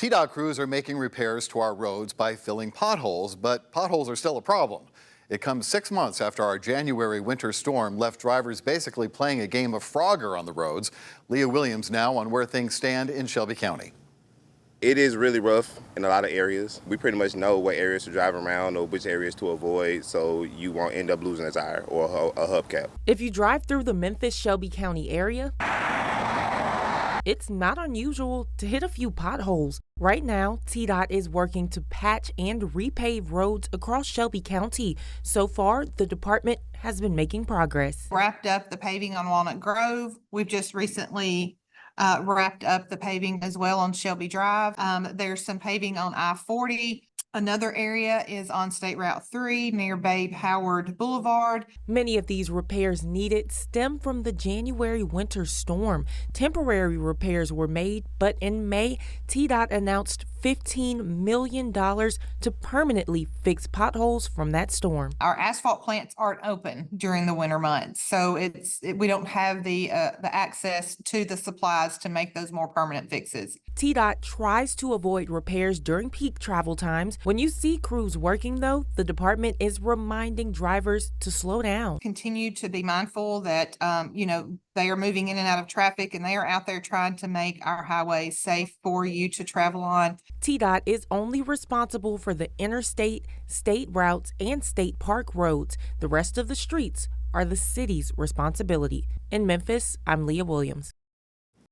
TDOT crews are making repairs to our roads by filling potholes, but potholes are still a problem. It comes 6 months after our January winter storm left drivers basically playing a game of Frogger on the roads. Leah Williams now on where things stand in Shelby County. It is really rough in a lot of areas. We pretty much know what areas to drive around or which areas to avoid so you won't end up losing a tire or a hubcap. If you drive through the Memphis-Shelby County area, it's not unusual to hit a few potholes. Right now, TDOT is working to patch and repave roads across Shelby County. So far, the department has been making progress. Wrapped up the paving on Walnut Grove. We've just recently wrapped up the paving as well on Shelby Drive. There's some paving on I-40. Another area is on State Route 3 near Babe Howard Boulevard. Many of these repairs needed stem from the January winter storm. Temporary repairs were made, but in May, TDOT announced $15 million to permanently fix potholes from that storm. Our asphalt plants aren't open during the winter months, so we don't have the access to the supplies to make those more permanent fixes. TDOT tries to avoid repairs during peak travel times. When you see crews working, though, the department is reminding drivers to slow down. Continue to be mindful that, they are moving in and out of traffic and they are out there trying to make our highways safe for you to travel on. TDOT is only responsible for the interstate, state routes, and state park roads. The rest of the streets are the city's responsibility. In Memphis, I'm Leah Williams.